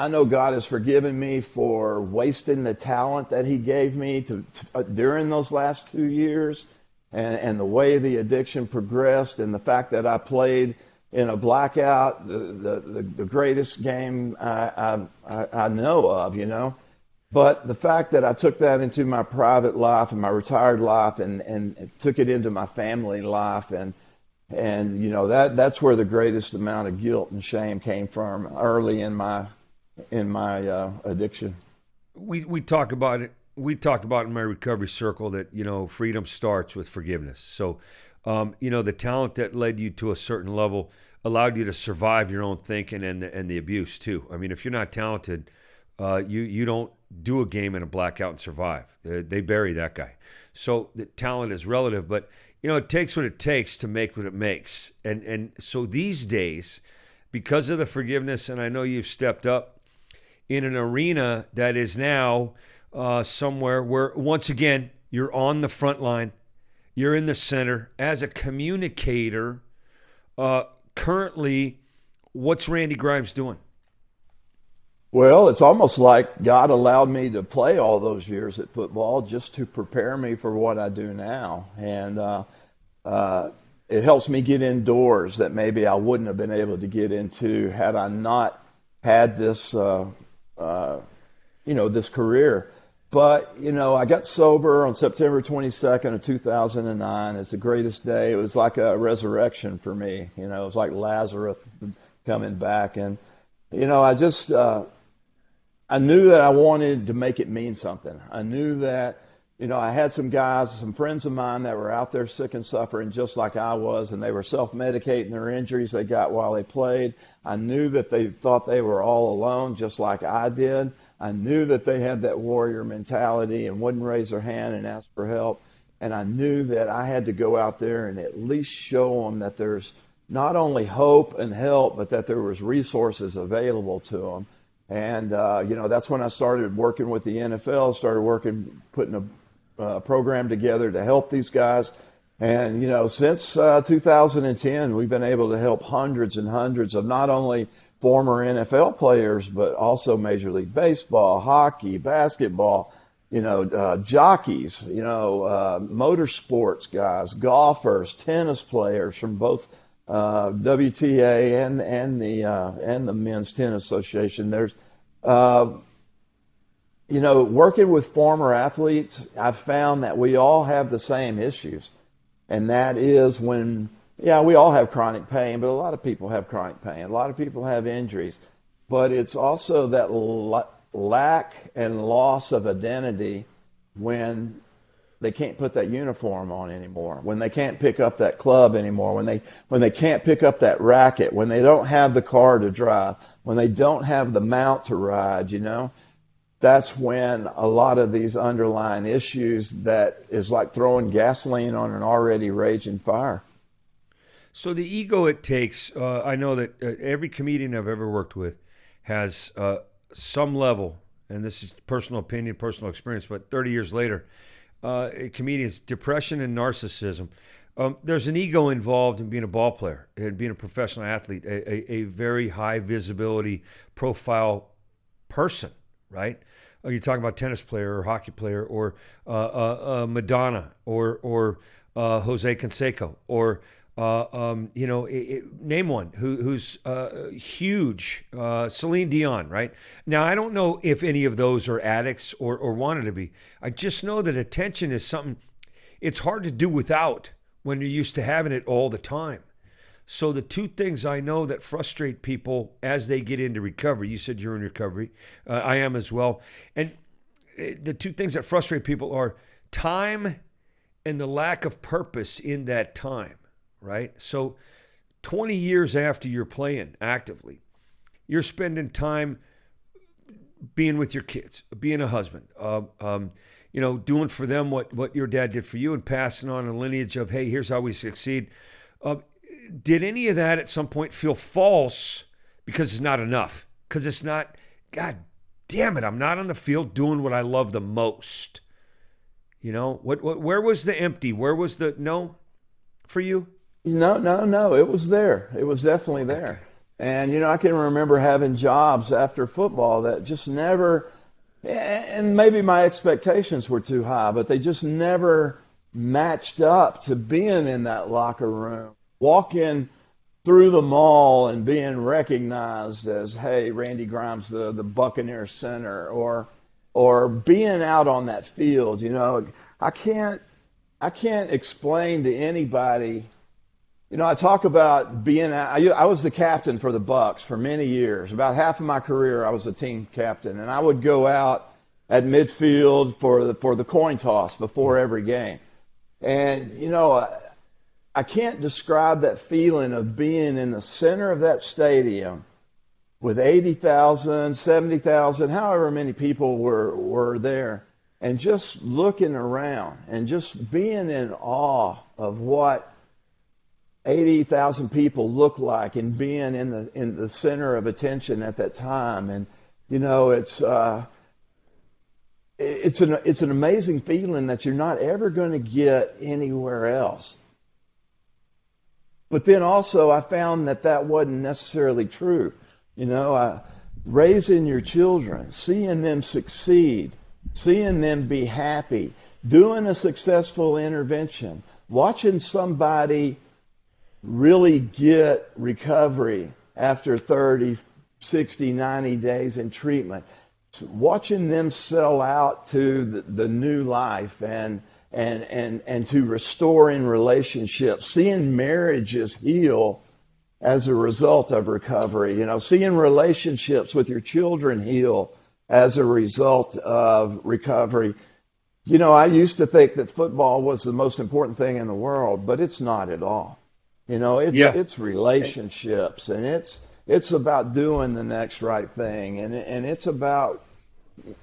know God has forgiven me for wasting the talent that He gave me during those last 2 years, and the way the addiction progressed, and the fact that I played in a blackout, the greatest game I know of, But the fact that I took that into my private life and my retired life, and took it into my family life, and that's where the greatest amount of guilt and shame came from early in my addiction. We talk about it. We talk about in my recovery circle that freedom starts with forgiveness. So the talent that led you to a certain level allowed you to survive your own thinking and the abuse too. I mean, if you're not talented, you don't do a game in a blackout and survive. They bury that guy. So the talent is relative, but it takes what it takes to make what it makes. And so these days, because of the forgiveness, and I know you've stepped up in an arena that is now somewhere where, once again, you're on the front line, you're in the center as a communicator. Currently, what's Randy Grimes doing? Well, it's almost like God allowed me to play all those years at football just to prepare me for what I do now. And it helps me get indoors that maybe I wouldn't have been able to get into had I not had this, this career. But, I got sober on September 22nd of 2009. It's the greatest day. It was like a resurrection for me. It was like Lazarus coming back. And, I knew that I wanted to make it mean something. I knew that, I had some friends of mine that were out there sick and suffering just like I was, and they were self-medicating their injuries they got while they played. I knew that they thought they were all alone just like I did. I knew that they had that warrior mentality and wouldn't raise their hand and ask for help. And I knew that I had to go out there and at least show them that there's not only hope and help, but that there was resources available to them. And, that's when I started working with the NFL, putting a program together to help these guys. And, since 2010, we've been able to help hundreds and hundreds of not only former NFL players, but also Major League Baseball, hockey, basketball, jockeys, motorsports guys, golfers, tennis players from both WTA and the Men's Tennis Association. There's working with former athletes, I've found that we all have the same issues. And that is when, yeah, we all have chronic pain, but a lot of people have chronic pain. A lot of people have injuries. But it's also that lack and loss of identity when they can't put that uniform on anymore, when they can't pick up that club anymore, when they can't pick up that racket, when they don't have the car to drive, when they don't have the mount to ride, that's when a lot of these underlying issues that is like throwing gasoline on an already raging fire. So the ego it takes, I know that every comedian I've ever worked with has some level, and this is personal opinion, personal experience, but 30 years later, comedians, depression and narcissism. There's an ego involved in being a ball player and being a professional athlete, a very high visibility profile person, right? You're talking about tennis player or hockey player or Madonna or Jose Canseco or name one who's huge, Celine Dion, right? Now, I don't know if any of those are addicts or wanted to be. I just know that attention is something it's hard to do without when you're used to having it all the time. So the two things I know that frustrate people as they get into recovery, you said you're in recovery, I am as well, and the two things that frustrate people are time and the lack of purpose in that time. Right? So 20 years after you're playing actively, you're spending time being with your kids, being a husband, doing for them what your dad did for you and passing on a lineage of, hey, here's how we succeed. Did any of that at some point feel false because it's not enough? Because it's not, God damn it, I'm not on the field doing what I love the most. Where was the empty? Where was the no for you? No. It was there. It was definitely there. And, I can remember having jobs after football that just never, and maybe my expectations were too high, but they just never matched up to being in that locker room, walking through the mall and being recognized as, hey, Randy Grimes, the Buccaneer center, or being out on that field. I can't explain to anybody. I talk about being. I was the captain for the Bucs for many years. About half of my career, I was the team captain, and I would go out at midfield for the coin toss before every game. And I can't describe that feeling of being in the center of that stadium with 80,000, 70,000, however many people were there, and just looking around and just being in awe of what 80,000 people look like and being in the center of attention at that time. And it's an amazing feeling that you're not ever going to get anywhere else. But then also I found that wasn't necessarily true. Raising your children, seeing them succeed, seeing them be happy, doing a successful intervention, watching somebody really get recovery after 30, 60, 90 days in treatment, watching them sell out to the new life and to restoring relationships, seeing marriages heal as a result of recovery, seeing relationships with your children heal as a result of recovery. I used to think that football was the most important thing in the world, but it's not at all. It's relationships, and it's about doing the next right thing, and it's about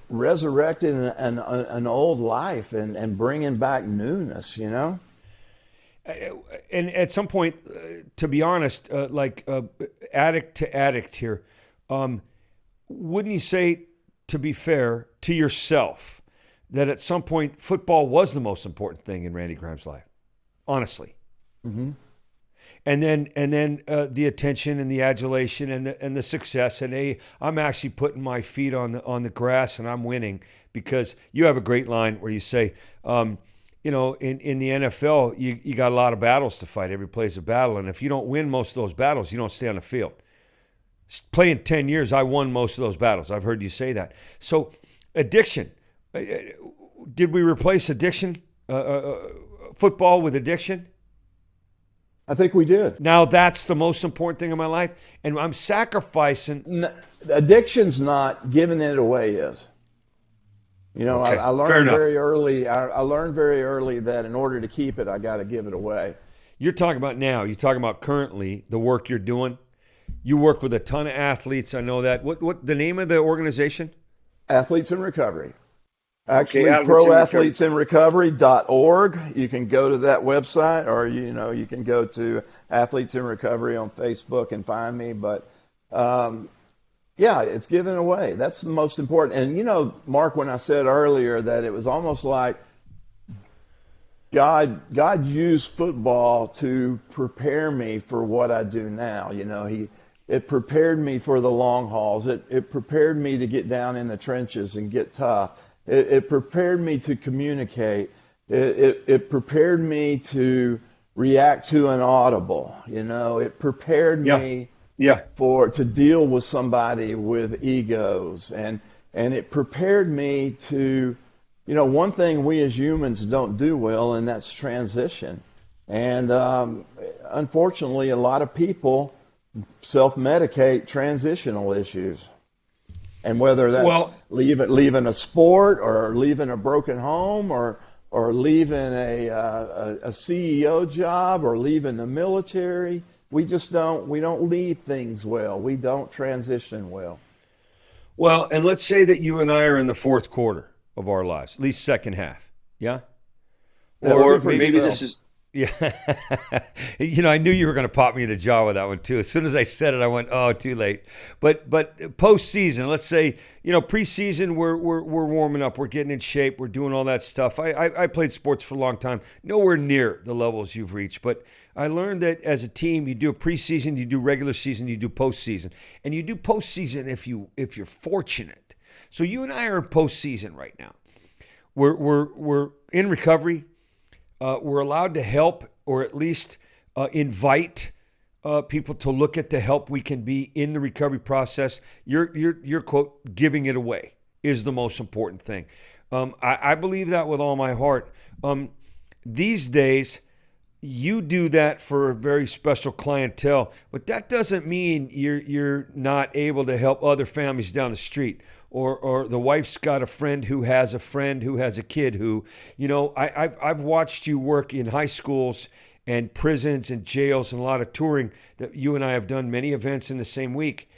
resurrecting an old life and bringing back newness. And at some point, to be honest, addict to addict here, wouldn't you say, to be fair to yourself, that at some point football was the most important thing in Randy Grimes' life? Honestly. Mm-hmm. And then the attention and the adulation and the success, and hey, I'm actually putting my feet on the grass and I'm winning, because you have a great line where you say, in the NFL you got a lot of battles to fight. Every play's a battle, and if you don't win most of those battles, you don't stay on the field. Playing 10 years, I won most of those battles. I've heard you say that. So Addiction. Did we replace addiction, football with addiction? I think we did. Now that's the most important thing in my life, and I'm sacrificing. Addiction's not, giving it away is. You know, Okay, I fair learned enough. very early. I learned very early that in order to keep it, I got to give it away. You're talking about now. You're talking about currently the work you're doing. You work with a ton of athletes. I know that. What the name of the organization? Athletes in Recovery. Actually, Athletes in proathletesinrecovery.org. You can go to that website, or you can go to Athletes in Recovery on Facebook and find me. But yeah, it's given away. That's the most important. And Mark, when I said earlier that it was almost like God used football to prepare me for what I do now. It prepared me for the long hauls. It prepared me to get down in the trenches and get tough. It prepared me to communicate. It prepared me to react to an audible. It prepared me to deal with somebody with egos, and it prepared me to, one thing we as humans don't do well, and that's transition. And unfortunately, a lot of people self-medicate transitional issues. And whether that's leaving a sport, or leaving a broken home, or leaving a CEO job, or leaving the military, we don't leave things well. We don't transition well. Well, and let's say that you and I are in the fourth quarter of our lives, at least second half. Yeah? Or maybe this is. Yeah. I knew you were going to pop me in the jaw with that one too. As soon as I said it, I went, oh, too late. But postseason, let's say, preseason, we're warming up, we're getting in shape, we're doing all that stuff. I played sports for a long time, nowhere near the levels you've reached. But I learned that as a team, you do a preseason, you do regular season, you do postseason. And you do postseason if you're fortunate. So you and I are in postseason right now. We're in recovery. We're allowed to help, or at least invite people to look at the help we can be in the recovery process. Your quote, giving it away, is the most important thing. I believe that with all my heart. These days, you do that for a very special clientele, but that doesn't mean you're not able to help other families down the street. Or the wife's got a friend who has a kid who, I've watched you work in high schools and prisons and jails and a lot of touring that you and I have done many events in the same week.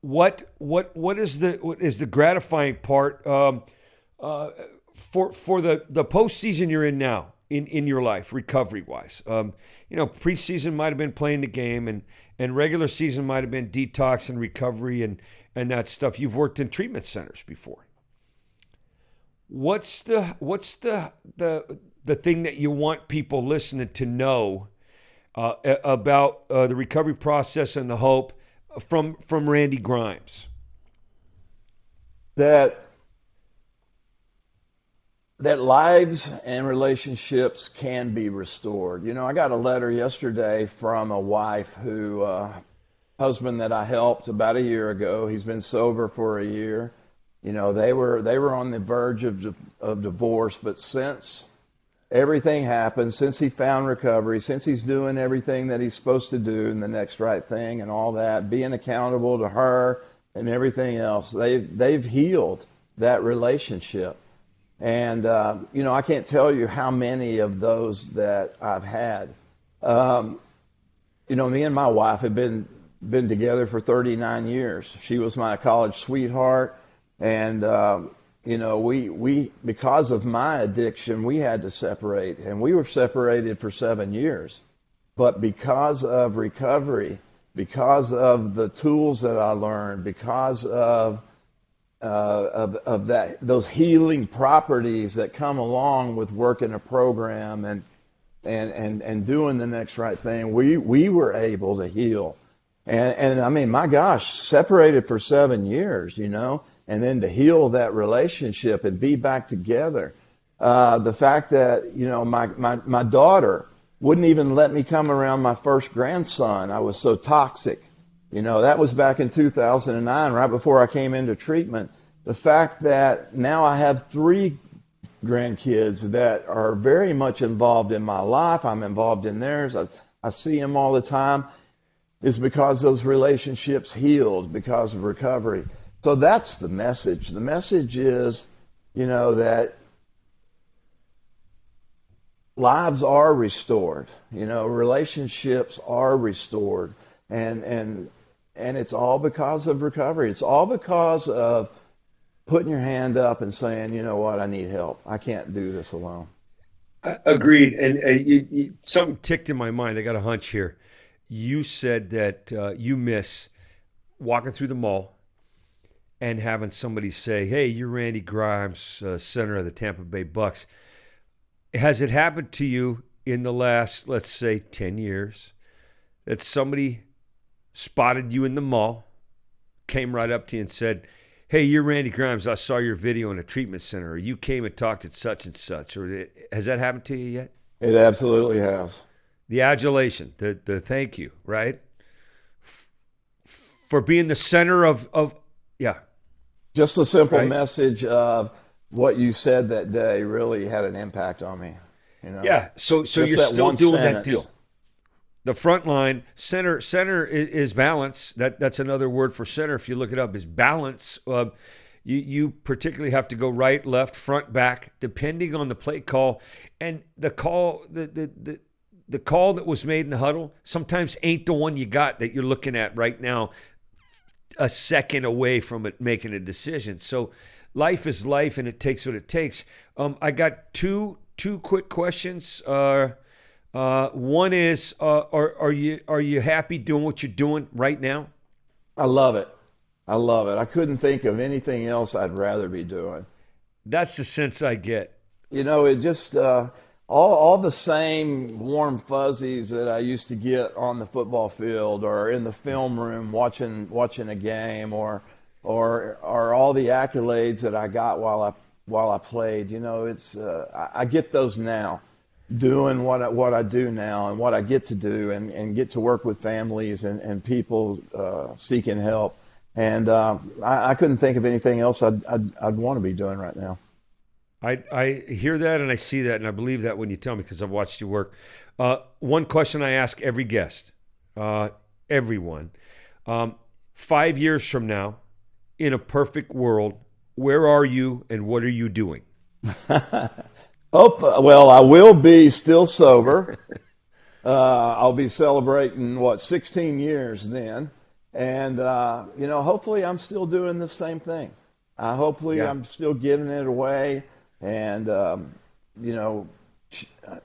What is the gratifying part for the postseason you're in now in your life, recovery wise? Preseason might have been playing the game, and regular season might have been detox and recovery and that stuff. You've worked in treatment centers before. What's the thing that you want people listening to know about the recovery process and the hope from Randy Grimes? That lives and relationships can be restored. I got a letter yesterday from a wife who husband that I helped about a year ago. He's been sober for a year. They were on the verge of divorce, but since everything happened, since he found recovery, since he's doing everything that he's supposed to do and the next right thing and all that, being accountable to her and everything else, they've healed that relationship. And I can't tell you how many of those that I've had. Me and my wife have been together for 39 years. She was my college sweetheart, and we because of my addiction, we had to separate, and we were separated for 7 years. But because of recovery, because of the tools that I learned, because of that, those healing properties that come along with working a program and doing the next right thing, we were able to heal. And I mean, my gosh, separated for 7 years, and then to heal that relationship and be back together. The fact that, my daughter wouldn't even let me come around my first grandson. I was so toxic. That was back in 2009, right before I came into treatment. the fact that now I have 3 grandkids that are very much involved in my life. I'm involved in theirs. I see them all the time. Is because those relationships healed because of recovery. So that's the message. The message is, that lives are restored. Relationships are restored, and it's all because of recovery. It's all because of putting your hand up and saying, you know what, I need help. I can't do this alone. Agreed. And something ticked in my mind. I got a hunch here. You said that you miss walking through the mall and having somebody say, hey, you're Randy Grimes, center of the Tampa Bay Bucks. Has it happened to you in the last, let's say, 10 years that somebody spotted you in the mall, came right up to you and said, hey, you're Randy Grimes, I saw your video in a treatment center, or you came and talked at such and such, or has that happened to you yet? It absolutely has. The adulation, the thank you, right? For being the center of yeah. Just a simple right? message of what you said that day really had an impact on me. Yeah, so you're still doing that deal. The front line, center is balance. That's another word for center. If you look it up, is balance. You particularly have to go right, left, front, back, depending on the play call. And the call, the call that was made in the huddle sometimes ain't the one you got that you're looking at right now, a second away from it making a decision. So life is life, and it takes what it takes. I got two quick questions. One is, are you happy doing what you're doing right now? I love it. I couldn't think of anything else I'd rather be doing. That's the sense I get. It just all the same warm fuzzies that I used to get on the football field or in the film room watching a game, or all the accolades that I got while I played. I get those now, doing what I do now and what I get to do, and get to work with families and people seeking help. And I couldn't think of anything else I'd want to be doing right now. I hear that and I see that, and I believe that when you tell me, because I've watched you work. One question I ask every guest, everyone, 5 years from now, in a perfect world, where are you and what are you doing? Well, I will be still sober. I'll be celebrating 16 years then, and hopefully I'm still doing the same thing. Hopefully I'm still giving it away, and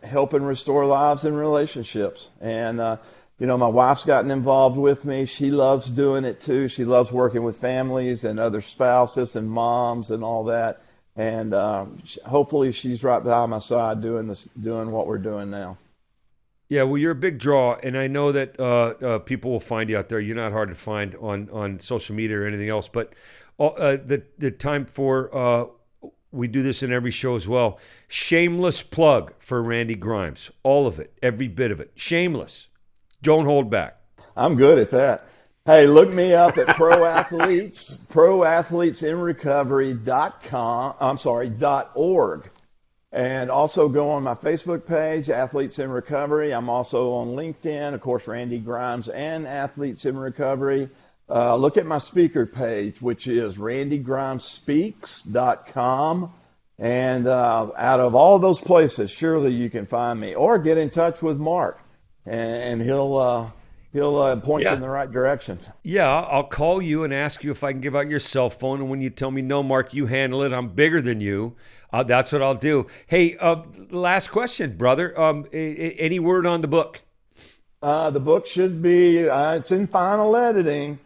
helping restore lives and relationships. And my wife's gotten involved with me. She loves doing it too. She loves working with families and other spouses and moms and all that. And hopefully she's right by my side doing what we're doing now. Yeah, well, you're a big draw, and I know that people will find you out there. You're not hard to find on social media or anything else. But the time for we do this in every show as well. Shameless plug for Randy Grimes. All of it, every bit of it. Shameless. Don't hold back. I'm good at that. Hey, look me up at proathletesinrecovery.org. And also go on my Facebook page, Athletes in Recovery. I'm also on LinkedIn, of course, Randy Grimes and Athletes in Recovery. Look at my speaker page, which is randygrimesspeaks.com. And out of all those places, surely you can find me. Or get in touch with Mark, and he'll point you in the right direction. Yeah, I'll call you and ask you if I can give out your cell phone. And when you tell me, no, Mark, you handle it, I'm bigger than you, that's what I'll do. Hey, last question, brother. Any word on the book? The book should be, it's in final editing.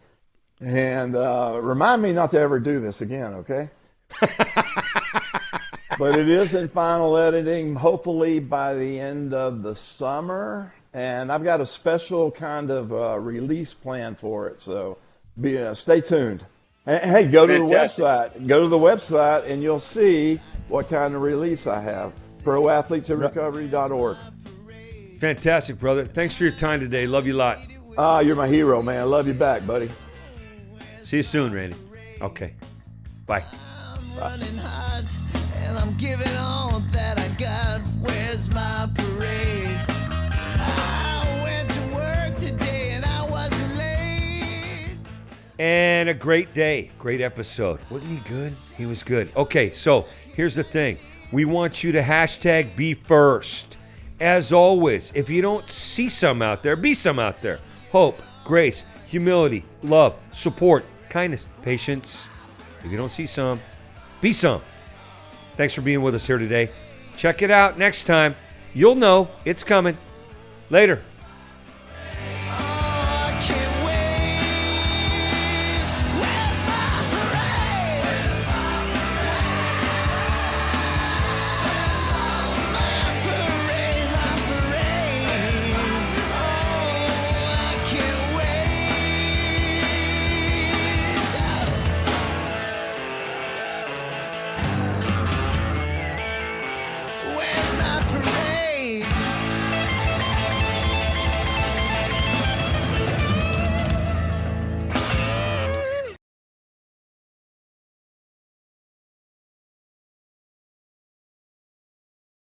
And remind me not to ever do this again, okay? But it is in final editing, hopefully by the end of the summer. And I've got a special kind of release plan for it, so stay tuned. And, hey, go to the website. Go to the website, and you'll see what kind of release I have. proathletesinrecovery.org. Fantastic, brother. Thanks for your time today. Love you a lot. You're my hero, man. I love you back, buddy. See you soon, Randy. Okay. Bye. I'm running hot, and I'm giving all that I got. Where's my parade? I went to work today, and I wasn't late. And a great day. Great episode. Wasn't he good? He was good. Okay, so here's the thing. We want you to hashtag be first. As always, if you don't see some out there, be some out there. Hope, grace, humility, love, support, kindness, patience. If you don't see some, be some. Thanks for being with us here today. Check it out next time. You'll know it's coming. Later.